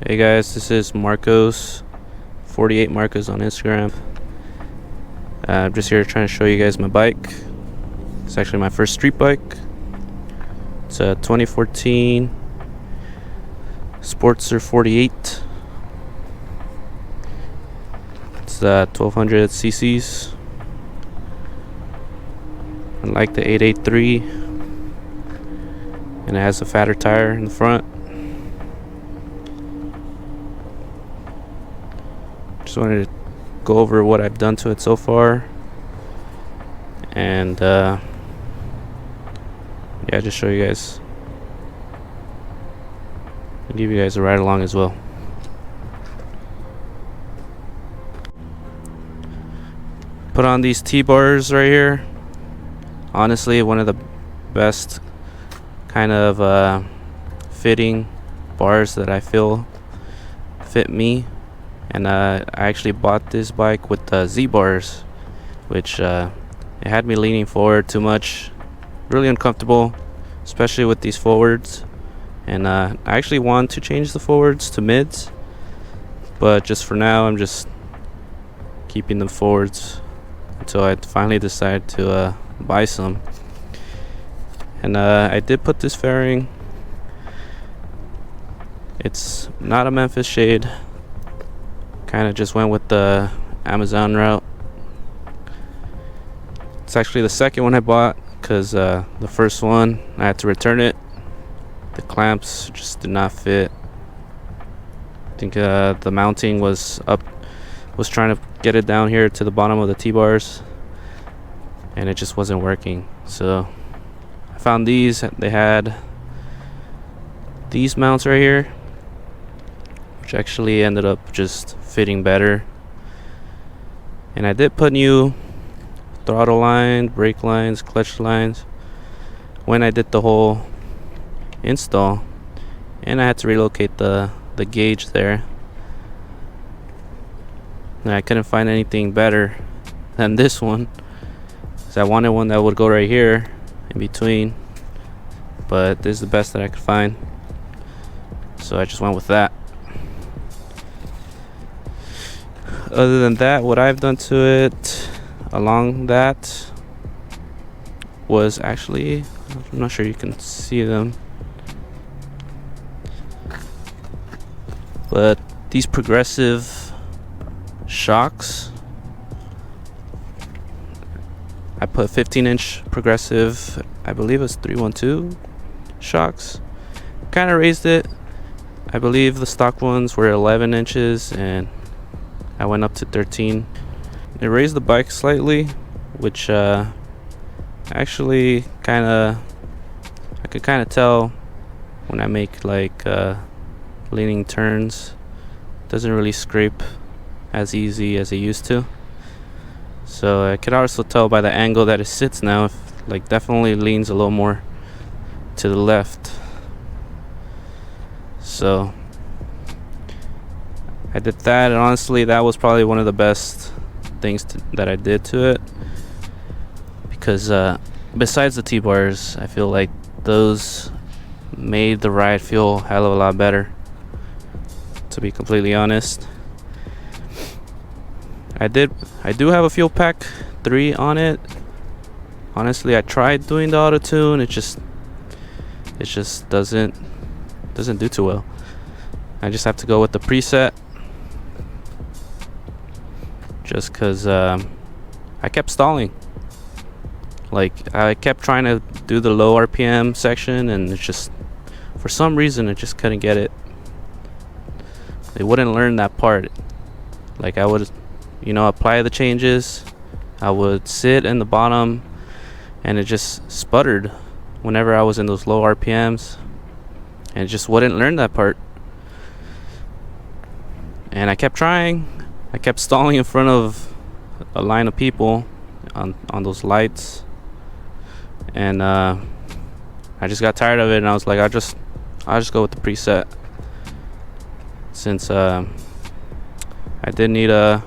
Hey guys, this is Marcos, 48 Marcos on Instagram. I'm just here trying to show you guys my bike. It's actually my first street bike. It's a 2014 Sportster 48. It's 1200 cc's. I like the 883, and it has a fatter tire in the front. Just wanted to go over what I've done to it so far, and yeah, just show you guys and give you guys a ride along as well. Put on these T-bars right here. Honestly, one of the best kind of fitting bars that I feel fit me. And I actually bought this bike with the Z-bars, which it had me leaning forward too much, really uncomfortable, especially with these forwards. And I actually want to change the forwards to mids, but just for now I'm just keeping them forwards until I finally decide to buy some. And I did put this fairing. It's not a Memphis shade. Kind of just went with the Amazon route. It's actually the second one I bought, because the first one I had to return it. The clamps just did not fit. I think the mounting was trying to get it down here to the bottom of the T-bars, and it just wasn't working. So I found these. They had these mounts right here, which actually ended up just fitting better. And I did put new throttle line, brake lines, clutch lines when I did the whole install, and I had to relocate the gauge there. And I couldn't find anything better than this one, so I wanted one that would go right here in between, but this is the best that I could find, so I just went with that. Other than that, what I've done to it along that was actually, I'm not sure you can see them, but these progressive shocks, I put 15-inch progressive, I believe it's 312 shocks. Kind of raised it. I believe the stock ones were 11 inches and I went up to 13. It raised the bike slightly, which actually I could kind of tell when I make like leaning turns. Doesn't really scrape as easy as it used to. So I could also tell by the angle that it sits now, like definitely leans a little more to the left. So I did that, and honestly that was probably one of the best things that I did to it, because besides the T-bars, I feel like those made the ride feel a hell of a lot better, to be completely honest. I do have a fuel pack 3 on it. Honestly, I tried doing the auto tune. It just doesn't do too well. I just have to go with the preset, just because I kept stalling. Like, I kept trying to do the low RPM section, and it just, for some reason, it just couldn't get it. It wouldn't learn that part. Like, I would, apply the changes. I would sit in the bottom, and it just sputtered whenever I was in those low RPMs, and it just wouldn't learn that part. And I kept trying. I kept stalling in front of a line of people on those lights, and I just got tired of it, and I was like, I'll just go with the preset, since I did need a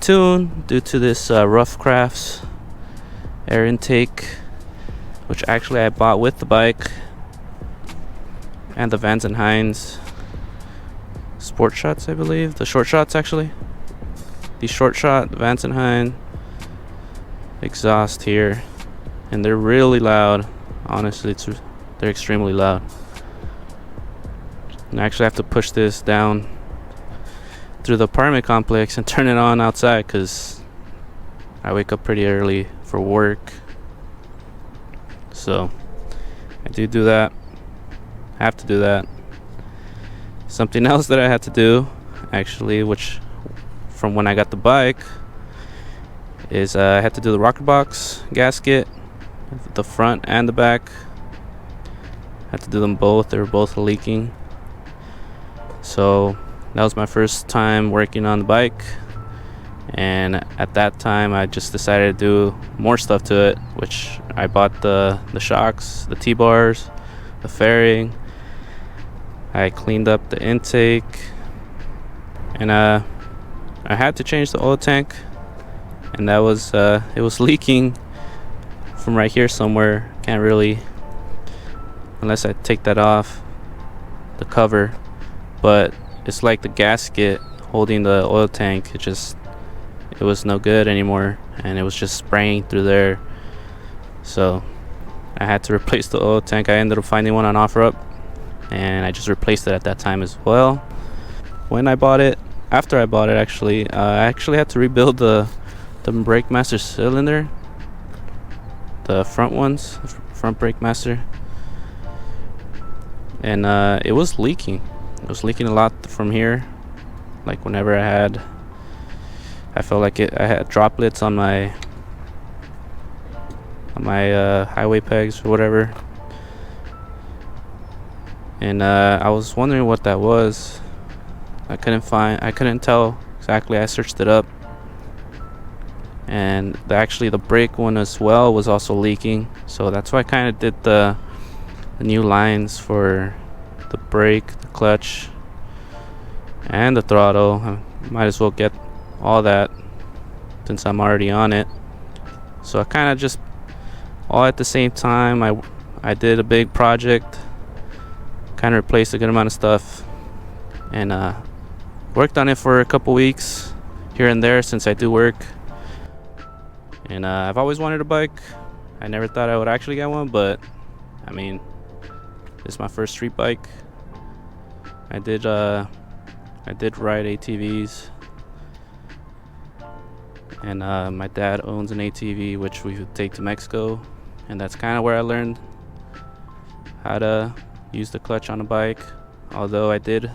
tune due to this Rough Crafts air intake, which actually I bought with the bike, and the Vans and Hines, sport shots, I believe. The short shots, actually. The short shot Vance & Hine exhaust here, and they're really loud. Honestly, they're extremely loud. And I actually have to push this down through the apartment complex and turn it on outside because I wake up pretty early for work. So I do that. I have to do that. Something else that I had to do, actually, which from when I got the bike, is I had to do the rocker box gasket, the front and the back. I had to do them both. They were both leaking. So that was my first time working on the bike, and at that time I just decided to do more stuff to it, which I bought the shocks, the T-bars, the fairing. I cleaned up the intake, and I had to change the oil tank, and that was it was leaking from right here somewhere. Can't really, unless I take that off the cover, but it's like the gasket holding the oil tank, it was no good anymore, and it was just spraying through there. So I had to replace the oil tank. I ended up finding one on OfferUp, and I just replaced it at that time as well. When I bought it, after I bought it, actually, I actually had to rebuild the brake master cylinder, the front ones, front brake master, and it was leaking. It was leaking a lot from here. Like whenever I felt like I had droplets on my highway pegs or whatever. And I was wondering what that was. I couldn't tell exactly. I searched it up, and actually the brake one as well was also leaking. So that's why I kind of did the new lines for the brake, the clutch, and the throttle. I might as well get all that since I'm already on it. So I kind of just all at the same time. I did a big project, kind of replaced a good amount of stuff, and worked on it for a couple weeks here and there since I do work. And I've always wanted a bike. I never thought I would actually get one, but I mean, this is my first street bike. I did ride ATVs, and my dad owns an ATV which we would take to Mexico, and that's kind of where I learned how to use the clutch on a bike. Although I did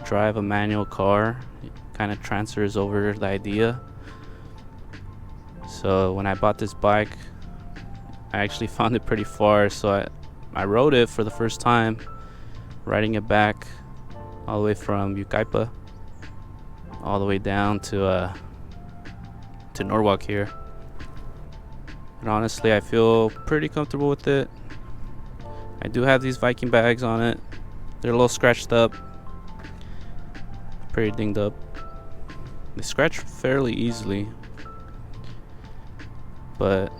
drive a manual car, it kind of transfers over the idea. So when I bought this bike, I actually found it pretty far, so I rode it for the first time, riding it back all the way from Yucaipa all the way down to Norwalk here. And honestly, I feel pretty comfortable with it. I do have these Viking bags on it. They're a little scratched up, pretty dinged up. They scratch fairly easily, but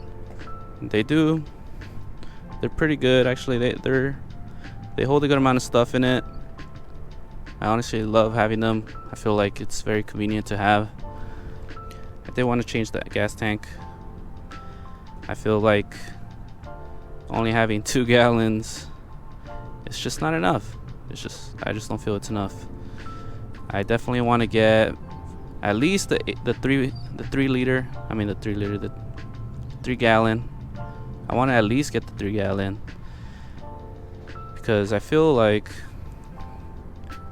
they're pretty good actually. They hold a good amount of stuff in it. I honestly love having them. I feel like it's very convenient to have. I did want to change that gas tank. I feel like only having 2 gallons, it's just not enough. I just don't feel it's enough. I definitely want to get at least the 3 gallon. I want to at least get the 3 gallon, because I feel like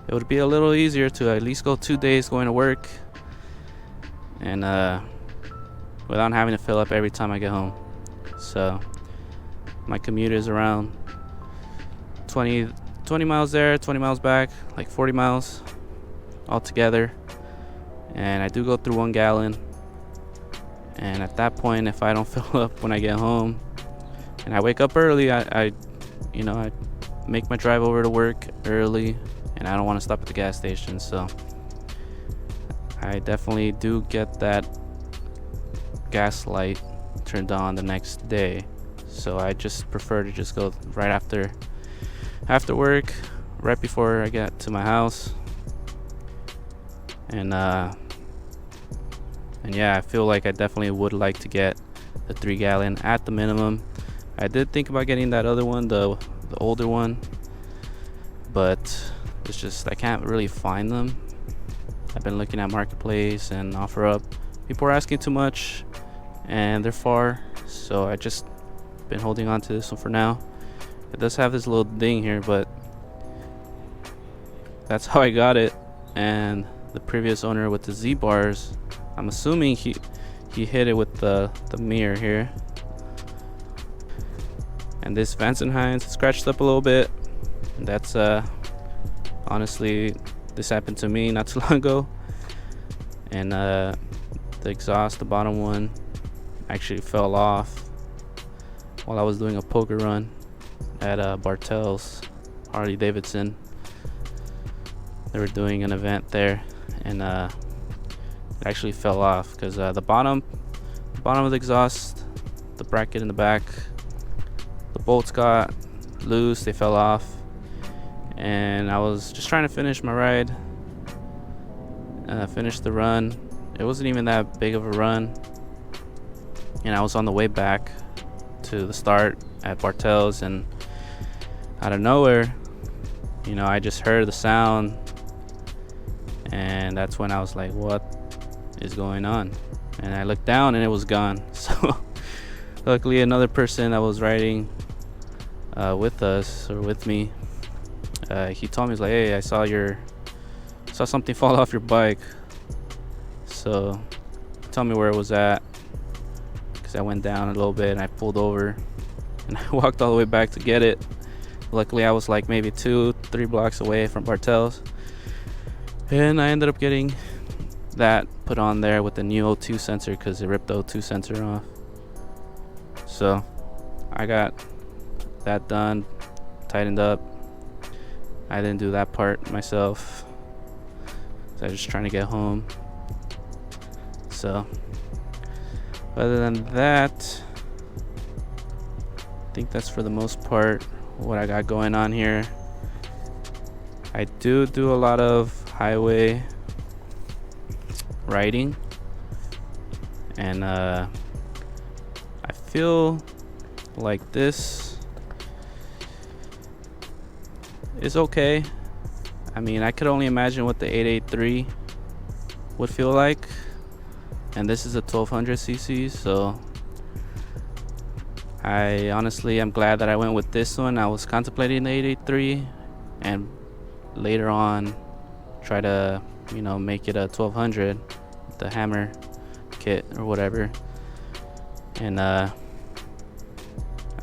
it would be a little easier to at least go 2 days going to work, and without having to fill up every time I get home. So my commute is around 20 miles there, 20 miles back, like 40 miles altogether. And I do go through 1 gallon. And at that point, if I don't fill up when I get home and I wake up early, I make my drive over to work early, and I don't want to stop at the gas station. So I definitely do get that gas light turned on the next day. So I just prefer to just go right after work, right before I get to my house, And yeah, I feel like I definitely would like to get the 3-gallon at the minimum. I did think about getting that other one, the older one, but it's just I can't really find them. I've been looking at Marketplace and OfferUp. People are asking too much and they're far, so I just been holding on to this one for now. It does have this little ding here, but that's how I got it. And the previous owner with the Z bars, I'm assuming he hit it with the mirror here. And this Vance & Hines scratched up a little bit. And that's honestly, this happened to me not too long ago. And the exhaust, the bottom one, actually fell off while I was doing a poker run at Bartell's Harley Davidson. They were doing an event there, and it actually fell off because the bottom of the exhaust, the bracket in the back, the bolts got loose, they fell off, and I was just trying to finish my ride, finish the run. It wasn't even that big of a run, and I was on the way back to the start at Bartell's, and out of nowhere, you know, I just heard the sound, and that's when I was like, what is going on? And I looked down and it was gone. So luckily another person that was riding with us, or with me, he told me, he's like, hey, I saw something fall off your bike. So tell me where it was at, because I went down a little bit and I pulled over and I walked all the way back to get it. Luckily I was like maybe 2-3 blocks away from Bartell's, and I ended up getting that put on there with the new O2 sensor, because it ripped the O2 sensor off. So I got that done, tightened up. I didn't do that part myself, so I was just trying to get home. So other than that, I think that's for the most part what I got going on here. I do a lot of highway riding, and I feel like this is okay. I mean, I could only imagine what the 883 would feel like, and this is a 1200cc, so I honestly am glad that I went with this one. I was contemplating the 883 and later on try to, you know, make it a 1200, the hammer kit or whatever, and I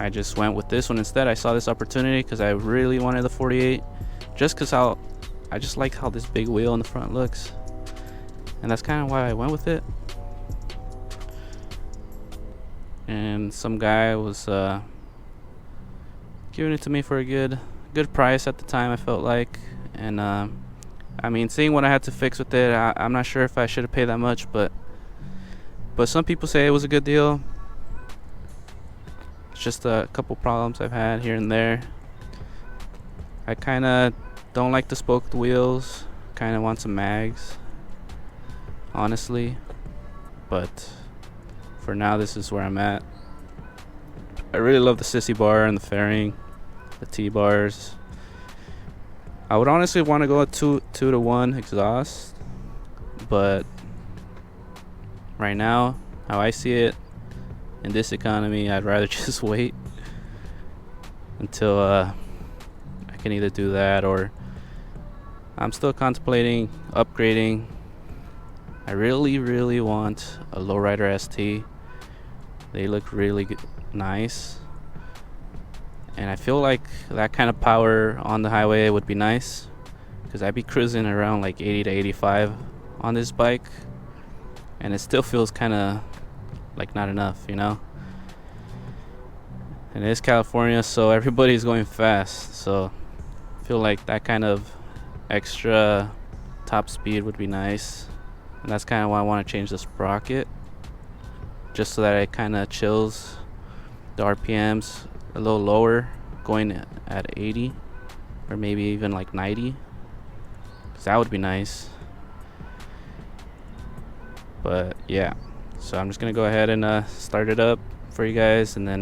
just went with this one instead. I saw this opportunity because I really wanted the 48, just because I just like how this big wheel in the front looks, and that's kind of why I went with it. And some guy was giving it to me for a good price at the time, I felt like. And I mean, seeing what I had to fix with it, I'm not sure if I should have paid that much, but some people say it was a good deal. It's just a couple problems I've had here and there. I kind of don't like the spoked wheels, kind of want some mags, honestly, but for now this is where I'm at. I really love the sissy bar and the fairing, the T-bars. I would honestly want to go a 2-to-1 exhaust, but right now, how I see it in this economy, I'd rather just wait until I can either do that, or I'm still contemplating upgrading. I really want a Lowrider ST. They look really nice, and I feel like that kind of power on the highway would be nice, because I'd be cruising around like 80 to 85 on this bike, and it still feels kind of like not enough, you know. And it is California, so everybody's going fast, so I feel like that kind of extra top speed would be nice. And that's kind of why I want to change the sprocket, just so that it kind of chills the RPMs a little lower, going at 80 or maybe even like 90, because that would be nice. But yeah, so I'm just gonna go ahead and start it up for you guys, and then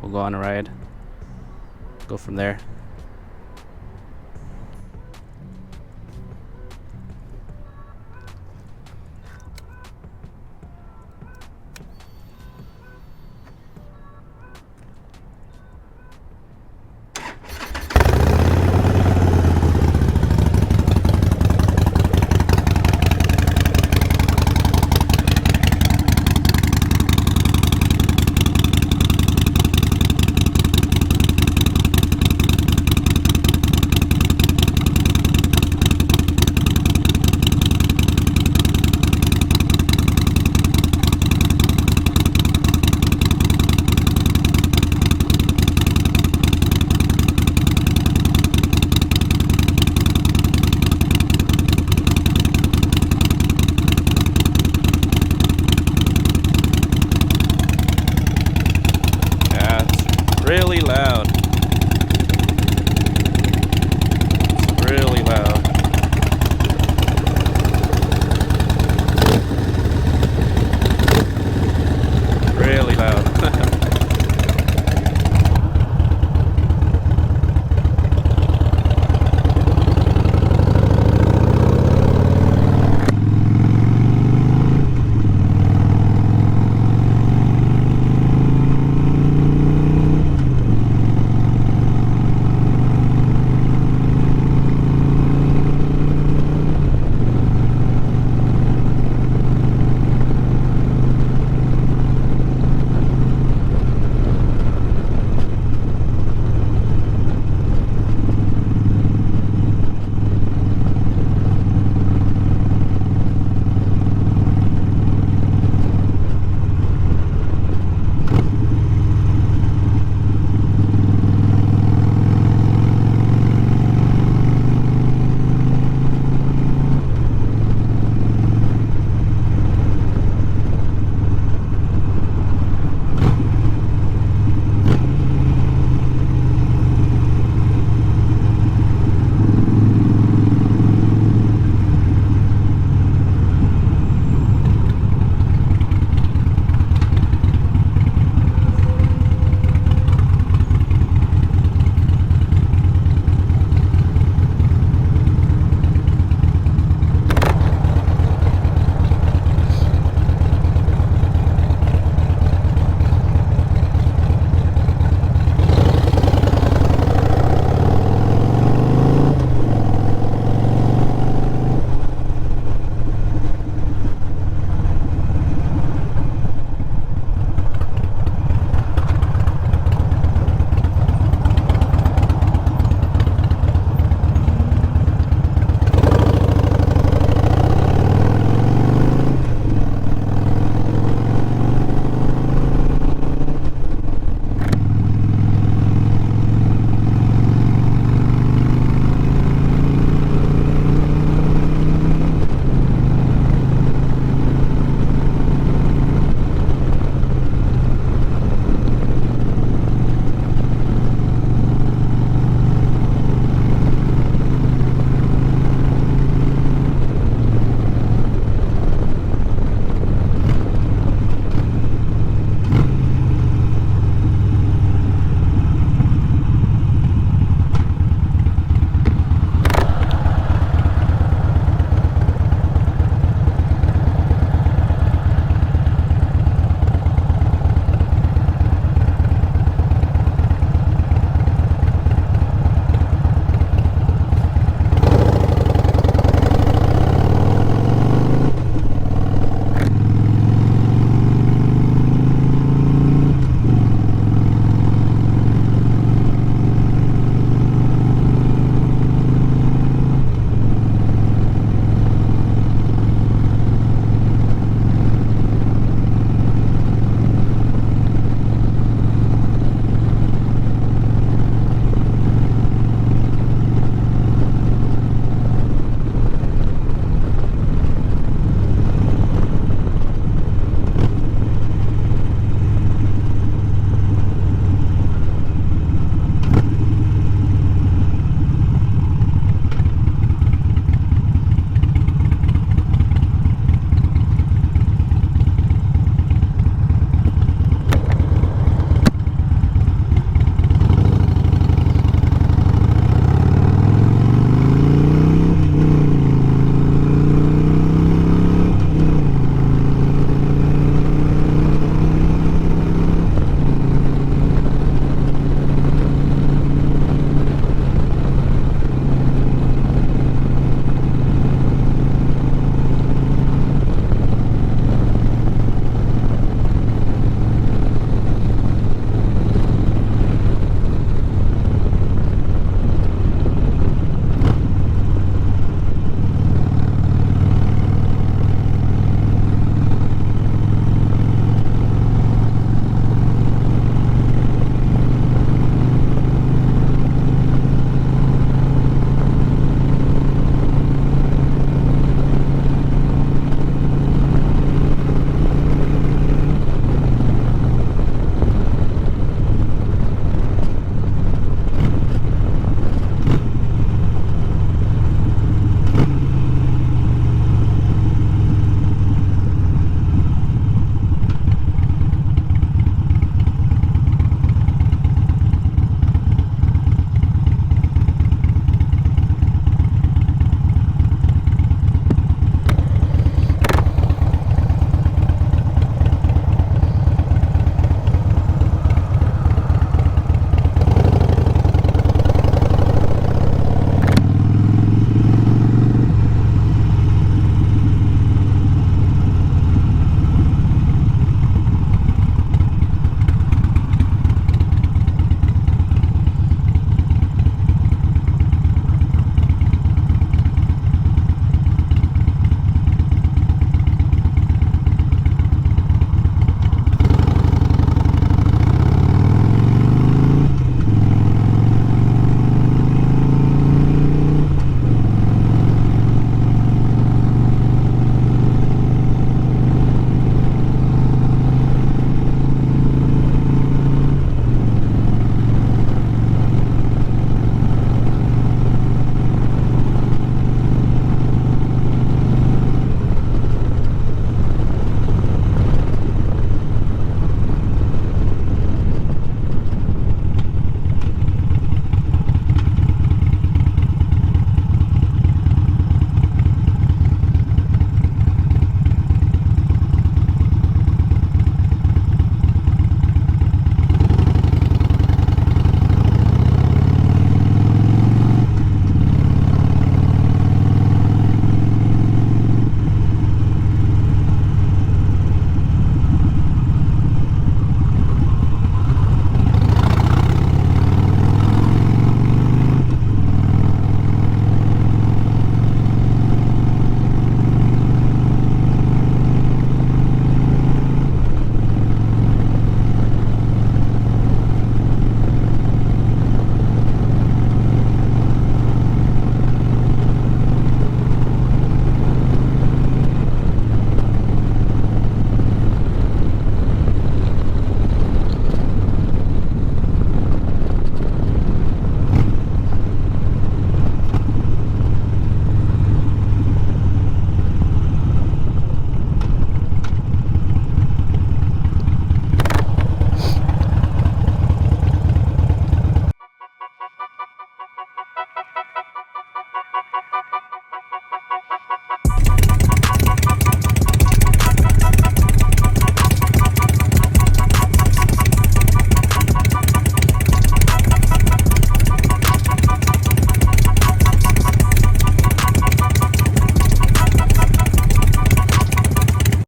we'll go on a ride, go from there.